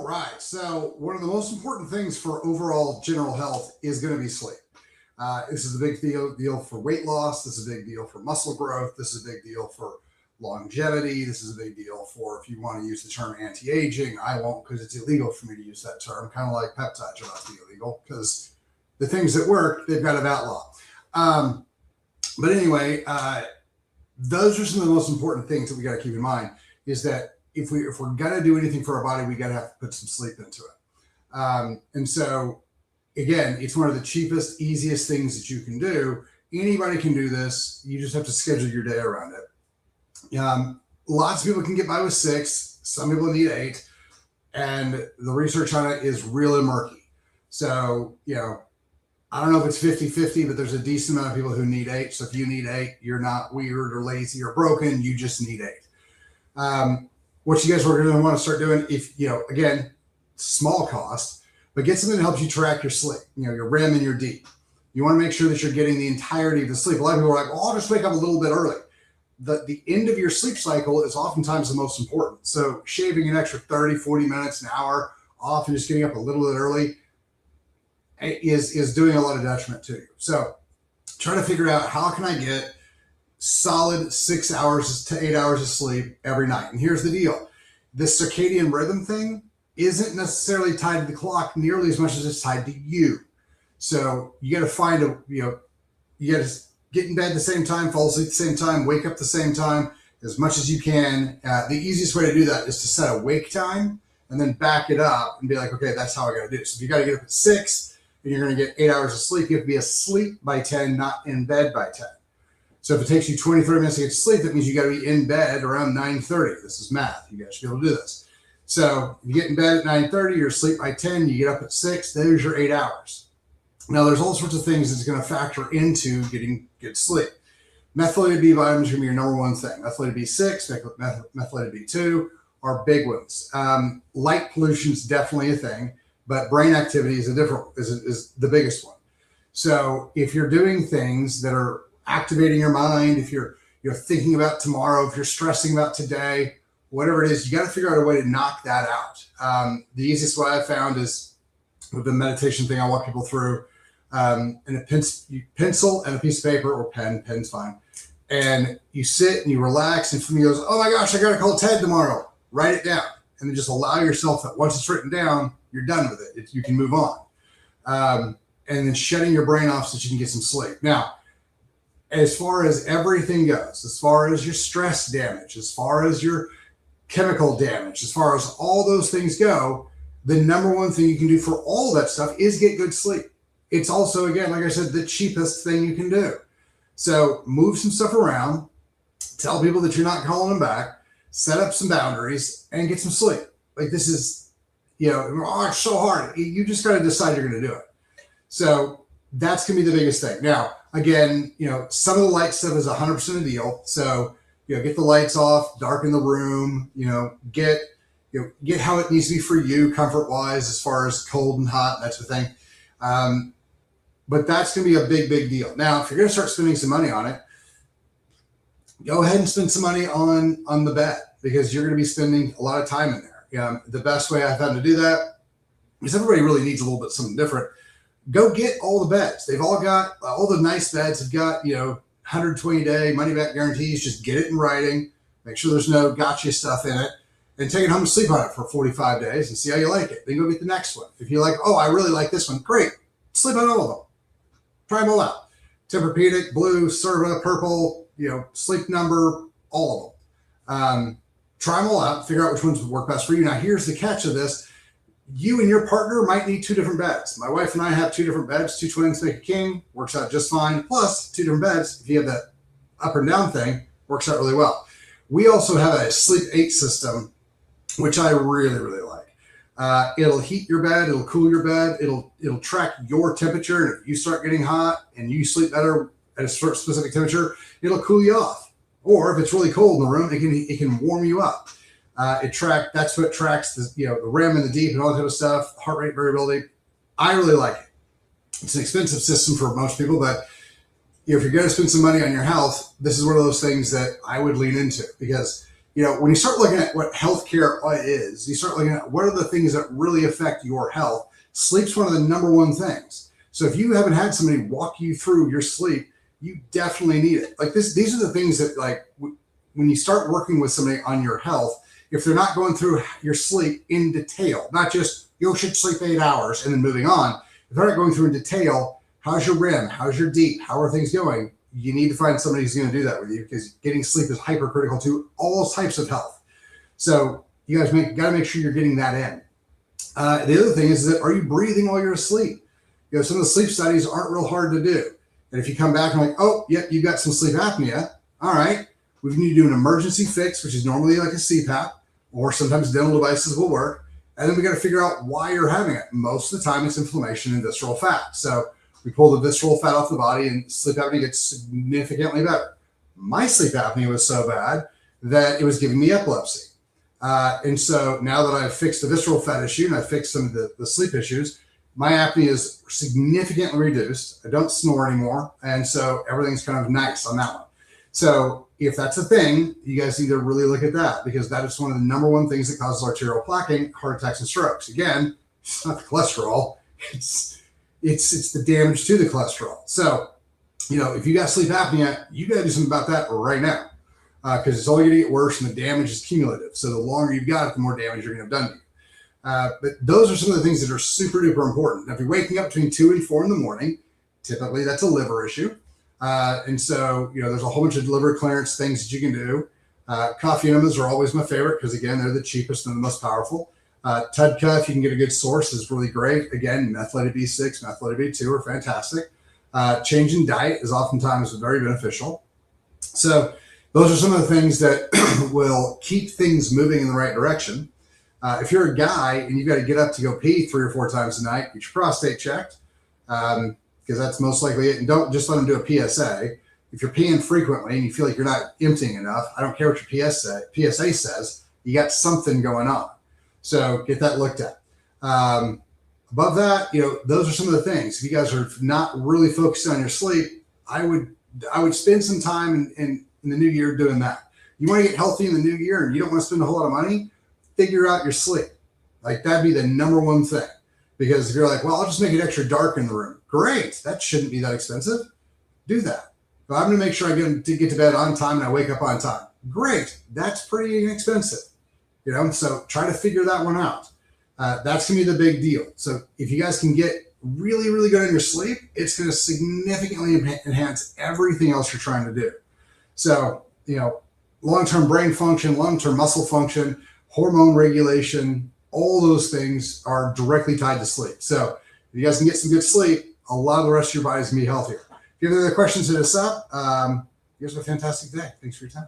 All right. So one of the most important things for overall general health is going to be sleep. This is a big deal for weight loss. This is a big deal for muscle growth. This is a big deal for longevity. This is a big deal for if you want to use the term anti-aging. I won't because it's illegal for me to use that term. Kind of like peptides are about to be illegal because the things that work, they've got to outlaw. But anyway, those are some of the most important things that we got to keep in mind is that if we're going to do anything for our body, we got to have to put some sleep into it. And so again, it's one of the cheapest, easiest things that you can do. Anybody can do this. You just have to schedule your day around it. Lots of people can get by with 6. Some people need 8. And the research on it is really murky. So, I don't know if it's 50-50, but there's a decent amount of people who need 8. So if you need 8, you're not weird or lazy or broken. You just need 8. What you guys are going to want to start doing, if, again, small cost, but get something that helps you track your sleep, your REM and your deep. You want to make sure that you're getting the entirety of the sleep. A lot of people are like, well, I'll just wake up a little bit early. The end of your sleep cycle is oftentimes the most important. So shaving an extra 30, 40 minutes, an hour off and just getting up a little bit early is doing a lot of detriment to you. So try to figure out how can I get solid 6 hours to 8 hours of sleep every night. And here's the deal. The circadian rhythm thing isn't necessarily tied to the clock nearly as much as it's tied to you. So you got to find you got to get in bed at the same time, fall asleep at the same time, wake up at the same time as much as you can. The easiest way to do that is to set a wake time and then back it up and be like, okay, that's how I got to do it. So if you got to get up at 6 and you're going to get 8 hours of sleep, you have to be asleep by 10, not in bed by 10. So if it takes you 20, 30 minutes to get to sleep, that means you got to be in bed around 9:30. This is math. You guys should be able to do this. So you get in bed at 9:30, you're asleep by 10, you get up at 6, there's your 8 hours. Now there's all sorts of things that's going to factor into getting good sleep. Methylated B vitamins are going to be your number one thing. Methylated B6, methylated B2 are big ones. Light pollution is definitely a thing, but brain activity is is the biggest one. So if you're doing things that are activating your mind, if you're thinking about tomorrow, if you're stressing about today, whatever it is, you got to figure out a way to knock that out. The easiest way I found is with the meditation thing I walk people through, and a pencil and a piece of paper or pen's fine. And you sit and you relax and somebody goes, oh my gosh, I got to call Ted tomorrow. Write it down. And then just allow yourself that once it's written down, you're done with it. You can move on. And then shutting your brain off so that you can get some sleep. Now, as far as everything goes, as far as your stress damage, as far as your chemical damage, as far as all those things go, the number one thing you can do for all that stuff is get good sleep. It's also, again, like I said, the cheapest thing you can do. So move some stuff around, tell people that you're not calling them back, set up some boundaries, and get some sleep. Like this is, it's so hard. You just got to decide you're going to do it. So that's going to be the biggest thing. Now, again, some of the light stuff is 100% a deal. So, get the lights off, darken the room, get how it needs to be for you comfort wise, as far as cold and hot, that sort of thing. But that's going to be a big, big deal. Now, if you're going to start spending some money on it, go ahead and spend some money on the bed because you're going to be spending a lot of time in there. The best way I found to do that is everybody really needs a little bit something different. Go get all the beds. They've all got all the nice beds have got, 120-day money back guarantees. Just get it in writing. Make sure there's no gotcha stuff in it and take it home and sleep on it for 45 days and see how you like it. Then go get the next one. If you're like, oh, I really like this one, great. Sleep on all of them. Try them all out. Tempur-Pedic, blue, Serva, purple, sleep number, all of them. Try them all out. Figure out which ones would work best for you. Now, here's the catch of this. You and your partner might need 2 different beds. My wife and I have 2 different beds. 2 twins make a king. Works out just fine. Plus, 2 different beds, if you have that up and down thing, works out really well. We also have a Sleep 8 system, which I really, really like. It'll heat your bed. It'll cool your bed. It'll track your temperature. And if you start getting hot and you sleep better at a specific temperature, it'll cool you off. Or if it's really cold in the room, it can warm you up. That's what tracks the REM and the deep and all that type of stuff, heart rate variability. I really like it. It's an expensive system for most people, but if you're going to spend some money on your health, this is one of those things that I would lean into because when you start looking at what healthcare is, you start looking at what are the things that really affect your health. Sleep's one of the number one things. So if you haven't had somebody walk you through your sleep, you definitely need it. Like these are the things that when you start working with somebody on your health, if they're not going through your sleep in detail, not just you should sleep 8 hours and then moving on. If they're not going through in detail, how's your REM? How's your deep? How are things going? You need to find somebody who's going to do that with you, because getting sleep is hypercritical to all types of health. So you guys got to make sure you're getting that in. The other thing is that, are you breathing while you're asleep? Some of the sleep studies aren't real hard to do. And if you come back and like, oh, yep, you've got some sleep apnea. All right, we need to do an emergency fix, which is normally like a CPAP, or sometimes dental devices will work. And then we got to figure out why you're having it. Most of the time it's inflammation and visceral fat. So we pull the visceral fat off the body and sleep apnea gets significantly better. My sleep apnea was so bad that it was giving me epilepsy. And so now that I've fixed the visceral fat issue and I've fixed some of the sleep issues, my apnea is significantly reduced. I don't snore anymore. And so everything's kind of nice on that one. So if that's a thing, you guys need to really look at that, because that is one of the number one things that causes arterial plaquing, heart attacks, and strokes. Again, it's not the cholesterol. It's the damage to the cholesterol. So, if you got sleep apnea, you got to do something about that right now, because it's only going to get worse and the damage is cumulative. So the longer you've got it, the more damage you're going to have done to you. But those are some of the things that are super duper important. Now, if you're waking up between 2 and 4 in the morning, typically that's a liver issue. And so, there's a whole bunch of liver clearance things that you can do. Coffee enemas are always my favorite, because again, they're the cheapest and the most powerful. TUDCA, if you can get a good source, is really great. Again, methylated B6, methylated B2 are fantastic. Change in diet is oftentimes very beneficial. So those are some of the things that will keep things moving in the right direction. If you're a guy and you've got to get up to go pee 3 or 4 times a night, get your prostate checked, because that's most likely it. And don't just let them do a PSA. If you're peeing frequently and you feel like you're not emptying enough, I don't care what your PSA says, you got something going on. So get that looked at. Above that, those are some of the things. If you guys are not really focused on your sleep, I would spend some time in the new year doing that. You want to get healthy in the new year and you don't want to spend a whole lot of money, figure out your sleep. Like, that'd be the number one thing. Because if you're like, well, I'll just make it extra dark in the room. Great. That shouldn't be that expensive. Do that. But I'm going to make sure I get to bed on time and I wake up on time. Great. That's pretty inexpensive. So try to figure that one out. That's going to be the big deal. So if you guys can get really, really good on your sleep, it's going to significantly enhance everything else you're trying to do. So, long-term brain function, long-term muscle function, hormone regulation, all those things are directly tied to sleep. So if you guys can get some good sleep, a lot of the rest of your body is going to be healthier. If you have any other questions, hit us up. You guys have a fantastic day. Thanks for your time.